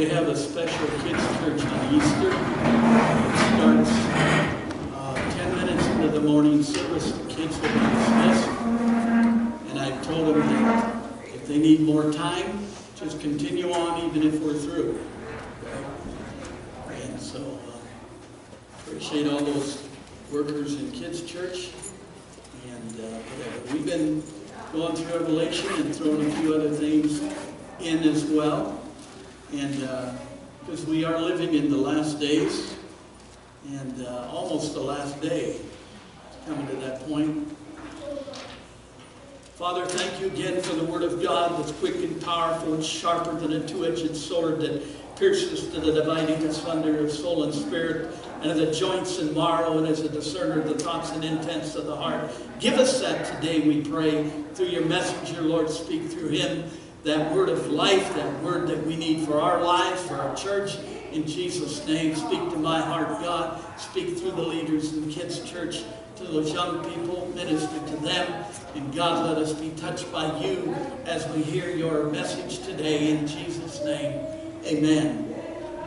They have a special kids' church on Easter. It starts 10 minutes into the morning service. The kids will be dismissed. And I told them that if they need more time, just continue on even if we're through. Okay? And so appreciate all those workers in kids' church. And whatever. We've been going through Revelation and throwing a few other things in as well. And because we are living in the last days, and almost the last day, coming to that point. Father, thank you again for the Word of God that's quick and powerful and sharper than a two-edged sword that pierces to the dividing asunder of soul and spirit, and of the joints and marrow, and as a discerner of the thoughts and intents of the heart. Give us that today, we pray, through your messenger, Lord. Speak through him. That word of life, that word that we need for our lives, for our church. In Jesus' name, speak to my heart, God. Speak through the leaders in kids' church to those young people. Minister to them. And God, let us be touched by you as we hear your message today. In Jesus' name, amen.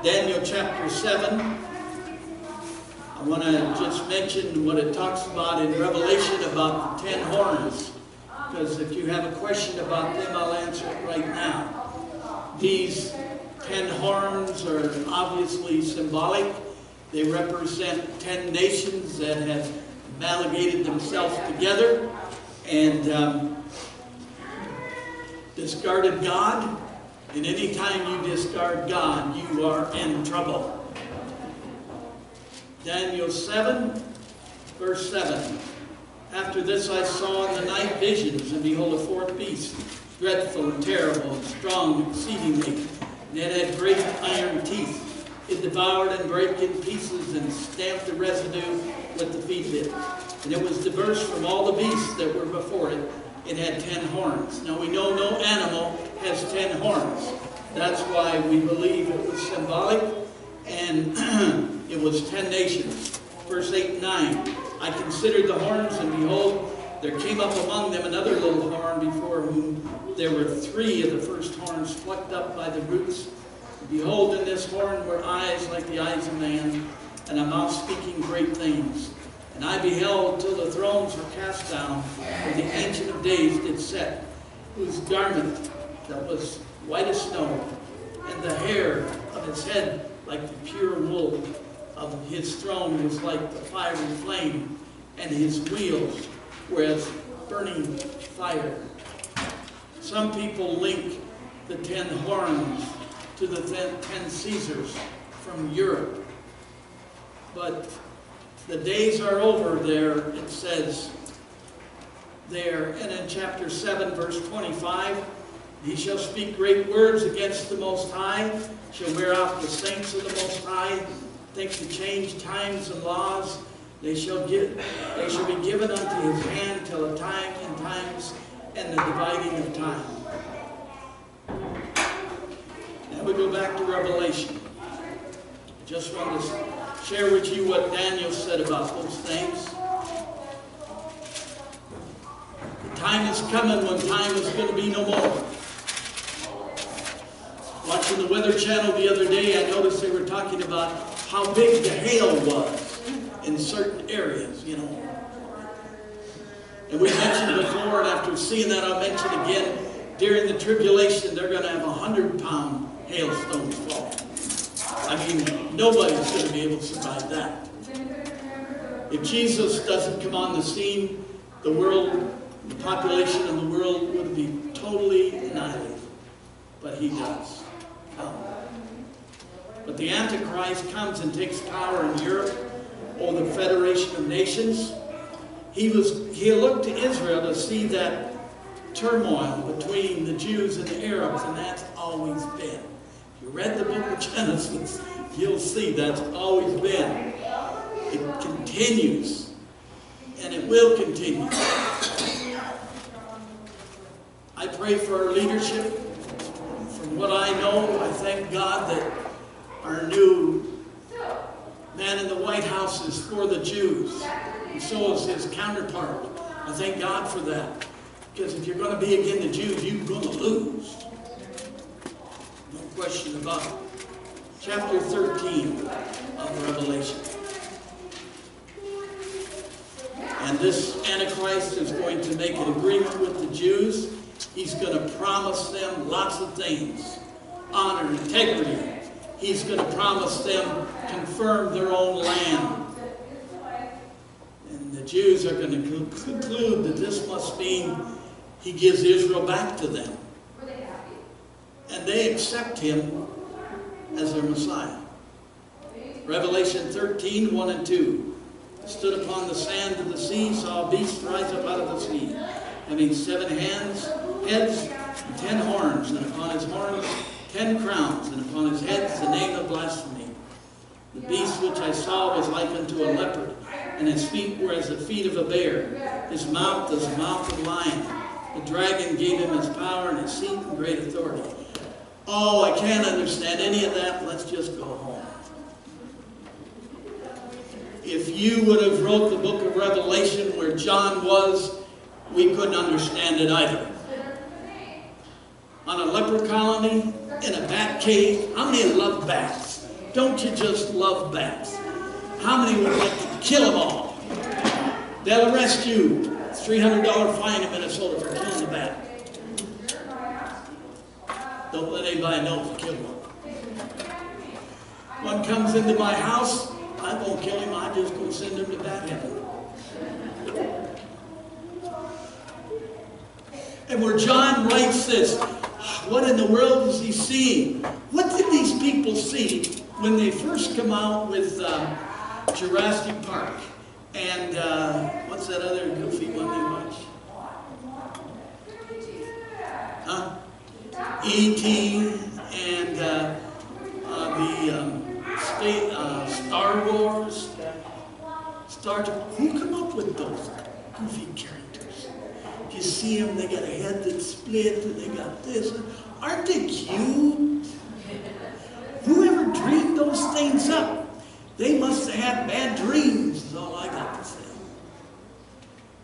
Daniel chapter 7. I want to just mention what it talks about in Revelation about the 10 horns. Because if you have a question about them, I'll answer it right now. These 10 horns are obviously symbolic. They represent 10 nations that have amalgamated themselves together and discarded God. And anytime you discard God, you are in trouble. Daniel 7, verse 7. After this I saw in the night visions, and behold, a fourth beast, dreadful and terrible and strong exceedingly. And it had great iron teeth. It devoured and brake in pieces and stamped the residue with the feet of it. And it was diverse from all the beasts that were before it. It had 10 horns. Now we know no animal has 10 horns. That's why we believe it was symbolic. And it was 10 nations. Verse 8 and 9. I considered the horns, and behold, there came up among them another little horn, before whom there were 3 of the first horns plucked up by the roots. And behold, in this horn were eyes like the eyes of man, and a mouth speaking great things. And I beheld till the thrones were cast down, where the Ancient of Days did sit, whose garment that was white as snow, and the hair of his head like the pure wool of his throne was like the fiery flame, and his wheels were as burning fire. Some people link the 10 horns to the 10 Caesars from Europe. But the days are over there, it says there. And in chapter 7, verse 25, he shall speak great words against the Most High, shall wear out the saints of the Most High, think to change times and laws. They shall be given unto his hand till a time and times and the dividing of time. Now we go back to Revelation. I just want to share with you what Daniel said about those things. The time is coming when time is going to be no more. Watching the Weather Channel the other day, I noticed they were talking about how big the hail was in certain areas, you know. And we mentioned before, and after seeing that, I'll mention again, during the tribulation, they're going to have 100-pound hailstones fall. I mean, nobody's going to be able to survive that. If Jesus doesn't come on the scene, the world, the population of the world would be totally annihilated. But he does come. But the Antichrist comes and takes power in Europe, or the Federation of Nations. He looked to Israel to see that turmoil between the Jews and the Arabs, and that's always been. If you read the book of Genesis, you'll see that's always been. It continues, and it will continue. I pray for our leadership. From what I know, I thank God that our new man in the White House is for the Jews, and so is his counterpart. I thank God for that, because if you're going to be against the Jews, you're going to lose. No question about it. chapter 13 of Revelation. And this Antichrist is going to make an agreement with the Jews. He's going to promise them lots of things. Honor, integrity. He's going to promise them confirm their own land. And the Jews are going to conclude that this must mean he gives Israel back to them. And they accept him as their Messiah. Revelation 13, 1 and 2. Stood upon the sand of the sea, saw a beast rise up out of the sea, having 7 heads, and 10 horns, and upon his horns 10 crowns, and upon his heads the name of blasphemy. The beast which I saw was like unto a leopard, and his feet were as the feet of a bear. His mouth as the mouth of a lion. The dragon gave him his power and his seat and great authority. Oh, I can't understand any of that. Let's just go home. If you would have wrote the book of Revelation where John was, we couldn't understand it either. On a leper colony, in a bat cave. How many love bats? Don't you just love bats? How many would like to kill them all? They'll arrest you. It's $300 fine in Minnesota for killing a bat. Don't let anybody know if you kill one. One comes into my house, I won't kill him, I'm just going to send him to bat heaven. And where John writes this, what in the world is he seeing? What did these people see when they first come out with Jurassic Park? And what's that other goofy one they watch? Huh? E.T. and Star Wars. Who come up with those goofy characters? You see them, they got a head that's split, and they got this. Aren't they cute? Whoever dreamed those things up, they must have had bad dreams, is all I got to say.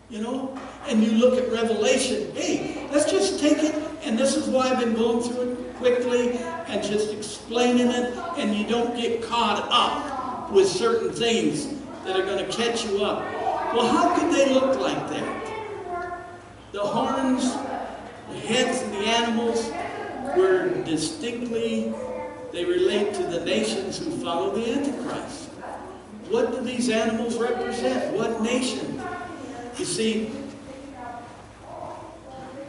You know? And you look at Revelation, hey, let's just take it, and this is why I've been going through it quickly and just explaining it, and you don't get caught up with certain things that are going to catch you up. Well, how could they look like that? The horns, the heads of the animals were distinctly, they relate to the nations who follow the Antichrist. What do these animals represent? What nation? You see,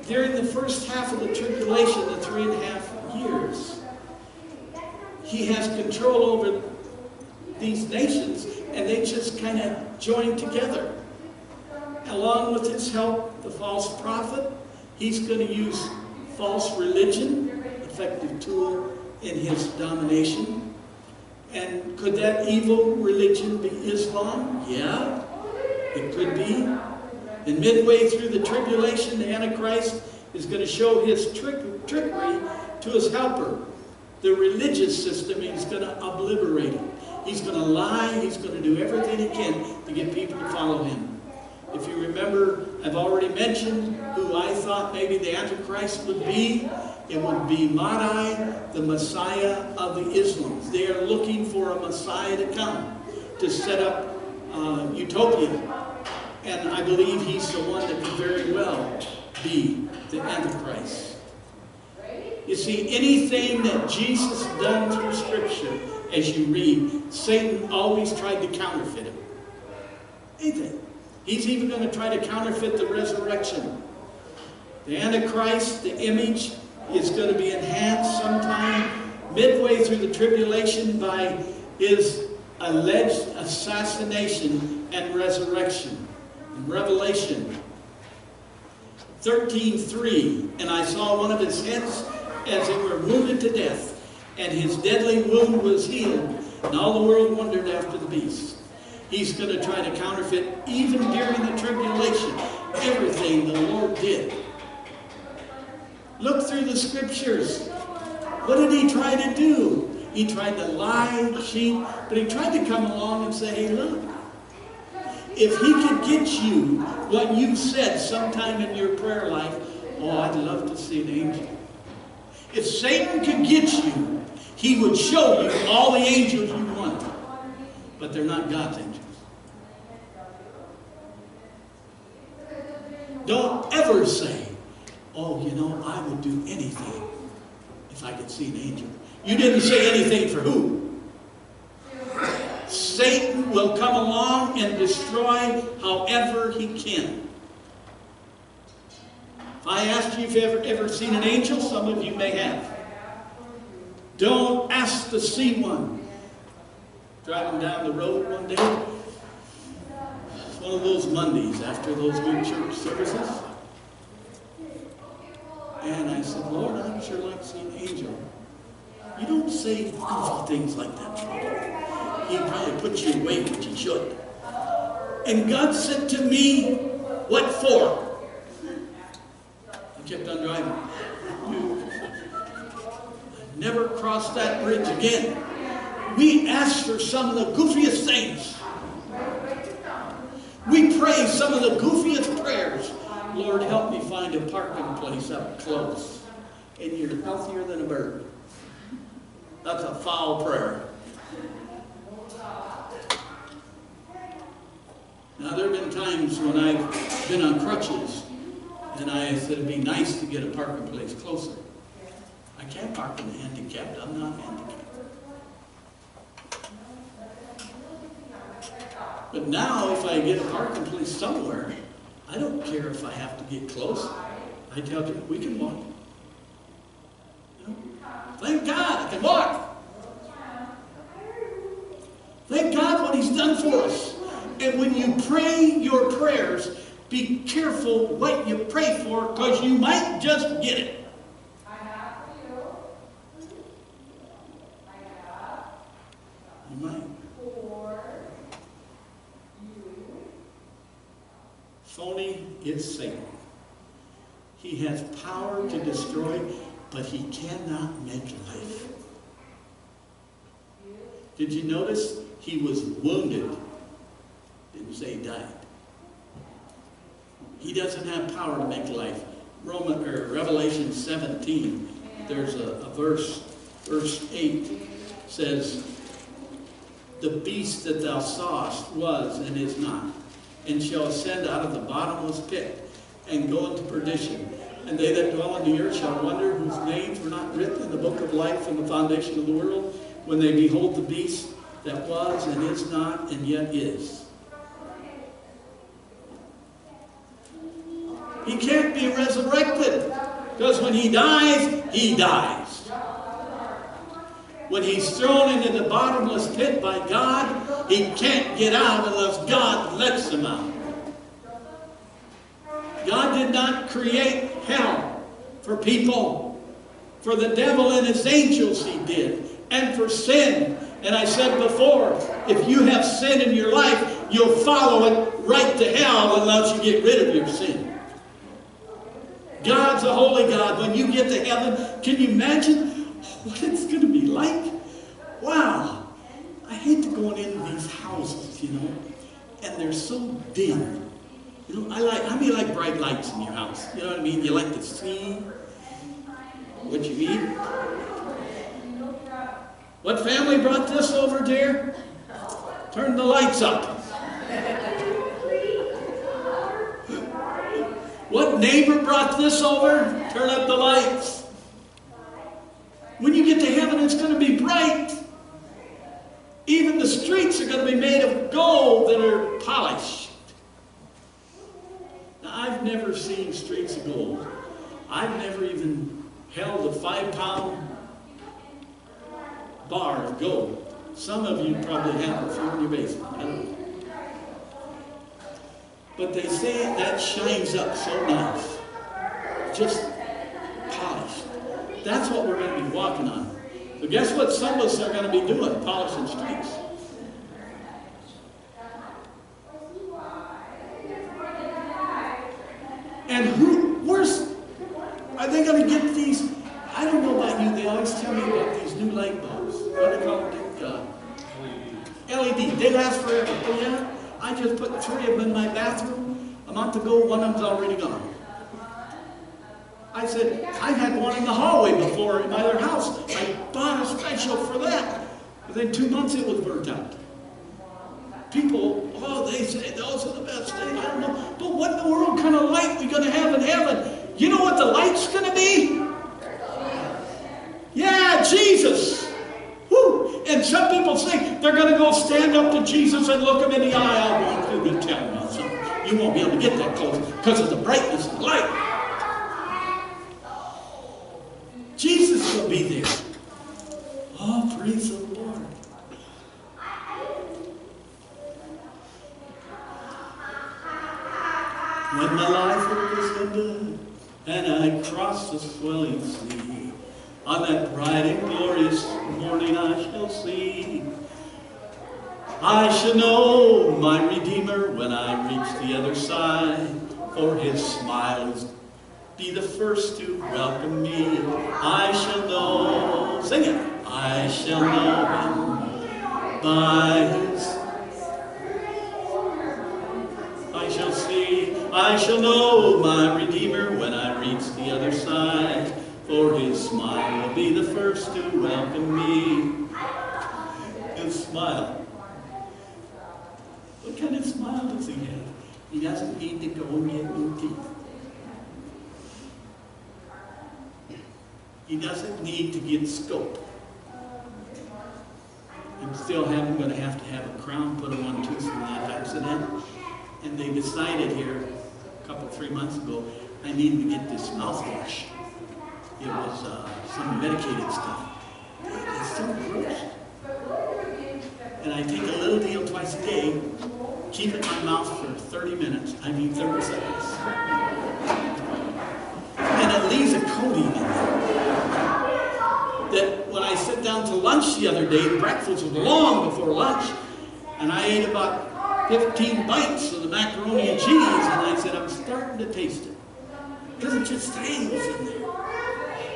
during the first half of the tribulation, the 3.5 years, he has control over these nations, and they just kind of join together. Along with his help, the false prophet, he's going to use false religion, effective tool in his domination. And could that evil religion be Islam? Yeah, it could be. And midway through the tribulation, the Antichrist is going to show his trickery to his helper. The religious system, he's going to obliterate it. He's going to lie. He's going to do everything he can to get people to follow him. If you remember, I've already mentioned who I thought maybe the Antichrist would be. It would be Mahdi, the Messiah of the Islams. They are looking for a Messiah to come to set up utopia. And I believe he's the one that could very well be the Antichrist. You see, anything that Jesus done through Scripture, as you read, Satan always tried to counterfeit him. Anything. He's even going to try to counterfeit the resurrection. The Antichrist, the image, is going to be enhanced sometime midway through the tribulation by his alleged assassination and resurrection. In Revelation 13:3, and I saw one of his heads as it were wounded to death, and his deadly wound was healed, and all the world wondered after the beast. He's going to try to counterfeit, even during the tribulation, everything the Lord did. Look through the Scriptures. What did he try to do? He tried to lie, cheat, but he tried to come along and say, hey, look, if he could get you what you said sometime in your prayer life, oh, I'd love to see an angel. If Satan could get you, He would show you all the angels you want. But they're not God's angels. Don't ever say, oh, you know, I would do anything if I could see an angel. You didn't say anything for who? Satan will come along and destroy however he can. If I asked you if you've ever seen an angel, some of you may have. Don't ask to see one. Driving down the road one day, it's one of those Mondays after those good church services. And I said, Lord, I'd sure like to see an angel. You don't say goofy things like that, Father. He probably puts you away, but you should. And God said to me, what for? I kept on driving. I never crossed that bridge again. We ask for some of the goofiest things. We pray some of the goofiest prayers. Lord, help me find a parking place up close. And you're healthier than a bird. That's a foul prayer. Now, there have been times when I've been on crutches, and I said it'd be nice to get a parking place closer. I can't park in the handicapped. I'm not handicapped. But now, if I get a parking place somewhere, I don't care if I have to get close. I tell you, we can walk. You know? Thank God I can walk. Thank God what He's done for us. And when you pray your prayers, be careful what you pray for, because you might just get it. You might. Phony is Satan. He has power to destroy, but he cannot make life. Did you notice he was wounded? Didn't say he died. He doesn't have power to make life. Revelation 17, there's a verse 8 says, the beast that thou sawest was and is not, and shall ascend out of the bottomless pit, and go into perdition. And they that dwell on the earth shall wonder, whose names were not written in the book of life from the foundation of the world, when they behold the beast that was and is not and yet is. He can't be resurrected, because when he dies, he dies. When he's thrown into the bottomless pit by God, he can't get out unless God lets him out. God did not create hell for people. For the devil and his angels he did. And for sin. And I said before, if you have sin in your life, you'll follow it right to hell unless you get rid of your sin. God's a holy God. When you get to heaven, can you imagine what it's going to be like? Wow. I hate to go into these houses, you know, and they're so dim. You know, I mean like bright lights in your house. You know what I mean? You like to see what you eat. What family brought this over, dear? Turn the lights up. What neighbor brought this over? Turn up the lights. When you get to heaven, it's going to be bright. Even the streets are going to be made of gold that are polished. Now, I've never seen streets of gold. I've never even held a 5-pound bar of gold. Some of you probably have it in your basement. I don't know. But they say that shines up so nice. Just polished. That's what we're going to be walking on. So guess what some of us are going to be doing? Polishing streets. And are they going to get these? I don't know about you, they always tell me about these new light bulbs. What do they call them? LED. They last forever. Oh yeah? I just put 3 of them in my bathroom. A month ago, one of them's already gone. I said, I've had one in the hallway before in my other house. I bought a special for that. Within 2 months, it was burnt out. People, they say those are the best things. I don't know. But what in the world kind of light are we going to have in heaven? You know what the light's going to be? Yeah, Jesus. Woo. And some people think they're going to go stand up to Jesus and look him in the eye. I want you to tell me something. You won't be able to get that close because of the brightness of the light. Jesus will be there. Oh, praise the Lord. When my life was ended and I crossed the swelling sea, on that bright and glorious morning I shall see. I shall know my Redeemer when I reach the other side, for his smiles be the first to welcome me. I shall know, sing it, I shall know him by his, I shall see, I shall know my Redeemer when I reach the other side, for his smile will be the first to welcome me. His smile. What kind of smile does he have? He doesn't need to go and get new teeth. He doesn't need to get scope. I'm still going to have a crown put on one tooth from that accident. And they decided here a couple, 3 months ago, I needed to get this mouthwash. It was some medicated stuff. It's so gross. And I take a little deal twice a day, keep it in my mouth for 30 minutes. I mean 30 seconds. And it leaves a coating in there. That when I sit down to lunch the other day, breakfast was long before lunch, and I ate about 15 bites of the macaroni and cheese, and I said, I'm starting to taste it. Because it just hangs in there.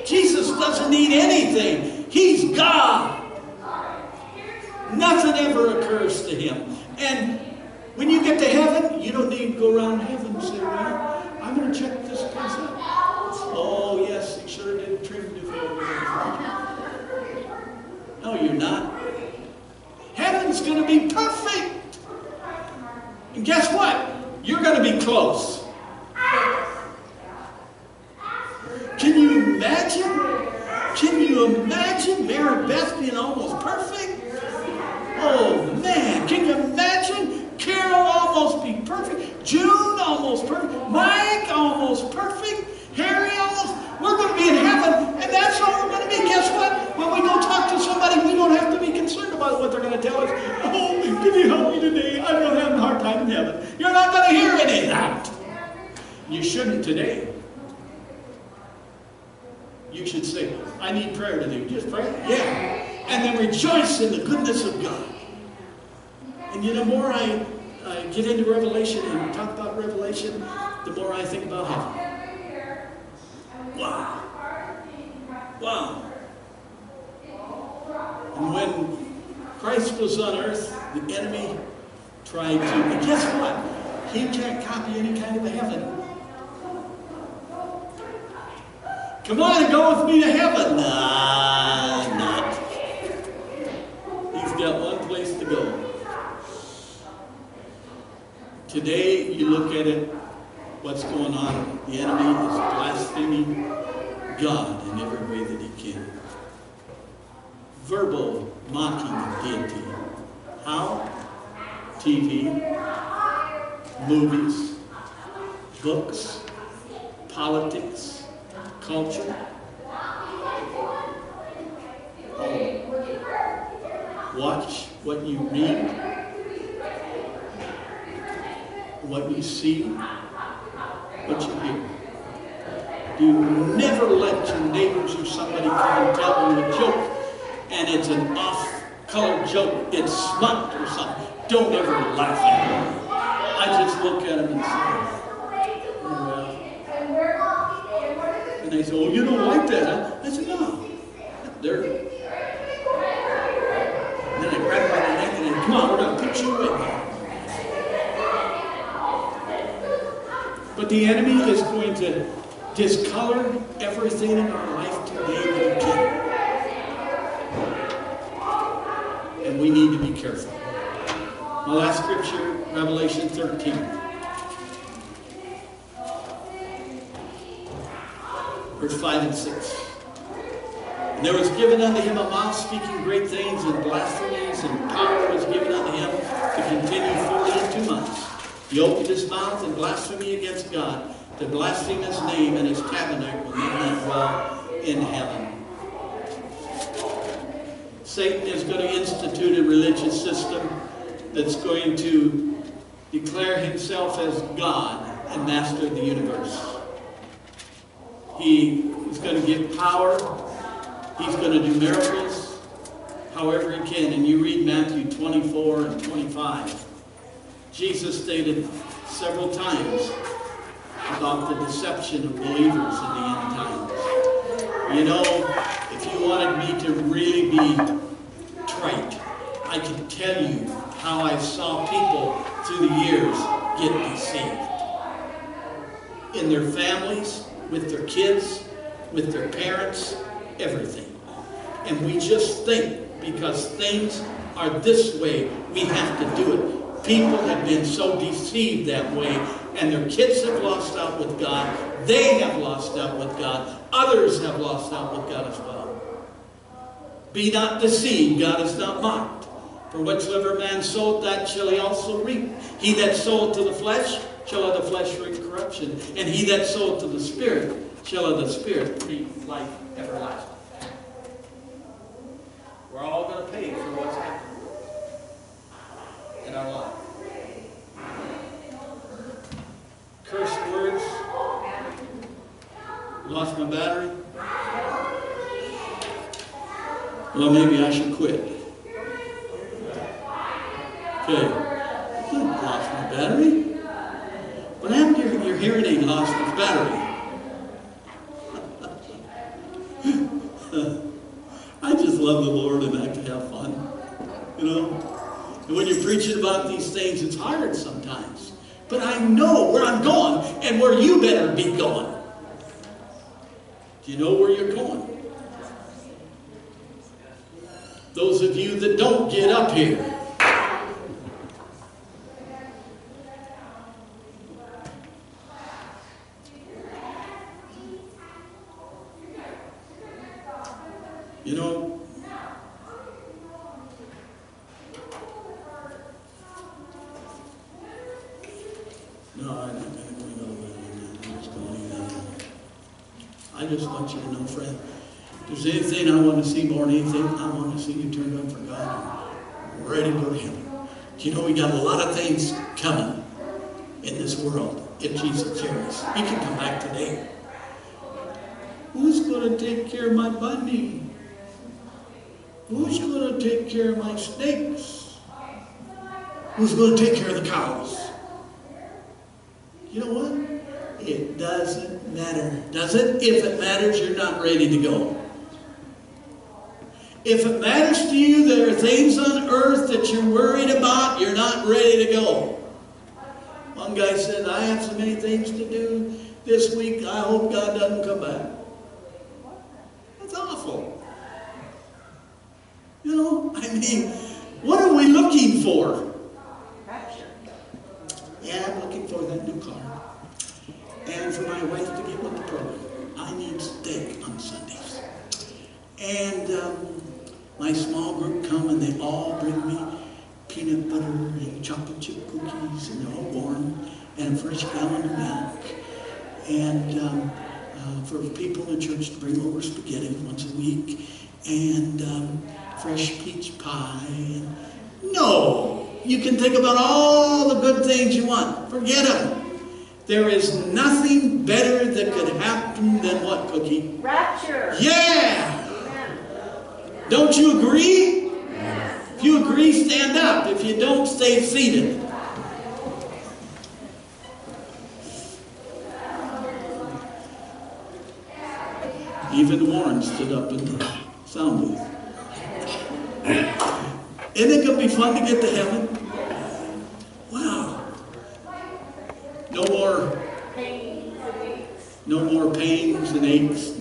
Jesus doesn't need anything. He's God. Nothing ever occurs to him. And when you get to heaven, you don't need to go around heaven and say, well, I'm going to check this place out. Oh, yes, he sure did trim you for it. No, you're not. Heaven's going to be perfect. And guess what? You're going to be close. Can you imagine? Can you imagine Mary Beth being almost perfect? Oh, man. Can you imagine Carol almost be perfect? June almost perfect. Mike almost perfect. Harry almost. We're going to be in heaven, and that's all we're going to be. Guess what? When we go talk to somebody, we don't have to be concerned about what they're going to tell us. Oh, can you help me today? I'm really having a hard time in heaven. You're not going to hear any of that. You shouldn't today. You should say, I need prayer today. Just pray? Yeah. And then rejoice in the goodness of God. And you know, the more I get into Revelation and talk about Revelation, the more I think about heaven. Wow. Wow. And when Christ was on earth, the enemy tried to, and guess what? He can't copy any kind of a heaven. Come on and go with me to heaven. Nah, not. He's got one place to go. Today, you look at it, what's going on. The enemy is blaspheming God in every way that he can. Verbal mocking of deity. How? TV, movies, books, politics, culture. Watch what you read, what you see, what you hear. Do never let your neighbors or somebody come and tell you a joke, and it's an off-color joke, it's smut or something. Don't ever laugh at them. I just look at them and say, well. And they say, oh, you don't like that, huh? I said, no. They're. And then I grab by the neck and I, come on, we're going to put you in here. But the enemy is going to discolor everything in our life today will get. And we need to be careful. My last scripture, Revelation 13. Verse 5 and 6. And there was given unto him a mouth speaking great things and blasphemies, and power was given unto him to continue 42 months. He opened his mouth in blasphemy against God, to blaspheme his name and his tabernacle, and that dwell in heaven. Satan is going to institute a religious system that's going to declare himself as God and master of the universe. He is going to give power. He's going to do miracles however he can. And you read Matthew 24 and 25. Jesus stated several times about the deception of believers in the end times. You know, if you wanted me to really be trite, I could tell you how I saw people through the years get deceived. In their families, with their kids, with their parents, everything. And we just think because things are this way, we have to do it. People have been so deceived that way, and their kids have lost out with God. They have lost out with God. Others have lost out with God as well. Be not deceived, God is not mocked. For whatsoever man soweth, that shall he also reap. He that soweth to the flesh shall of the flesh reap corruption, and he that soweth to the Spirit shall of the Spirit reap life everlasting. We're all going to pay for what's happened in our life. Curse words. Lost my battery. Well, maybe I should quit. Okay. Lost my battery. What happened to your hearing aid? Lost its battery. I just love the Lord and I can have fun. You know? And when you're preaching about these things, it's hard sometimes. But I know where I'm going and where you better be going. Do you know where you're going? Those of you that don't get up here. You know, no, I'm not going to go over that. I'm just going to leave that alone. I just want you to know, friend, if there's anything I want to see more than anything, I want to see you turned on for God and ready to go to heaven. Do you know we got a lot of things coming in this world if Jesus tarries? He can come back today. Who's going to take care of my bunny? Who's going to take care of my snakes? Who's going to take care of the cows? You know what? It doesn't matter. Does it? If it matters, you're not ready to go. If it matters to you, there are things on earth that you're worried about, you're not ready to go. One guy said, I have so many things to do this week, I hope God doesn't come back. That's awful. You know, I mean, what are we looking for? Yeah, I'm looking for that new car. And for my wife to get with the program. I need steak on Sundays. And my small group come and they all bring me peanut butter and chocolate chip cookies, and they're all warm, and a fresh gallon of milk. And for people in the church to bring over spaghetti once a week, and fresh peach pie. And no, you can think about all the good things you want. Forget them. There is nothing better that could happen than what, Cookie? Rapture. Yeah. Amen. Don't you agree? Yes. If you agree, stand up. If you don't, stay seated. Even Warren stood up in the sound booth. Isn't it going to be fun to get to heaven? Wow. No more No more pains and aches,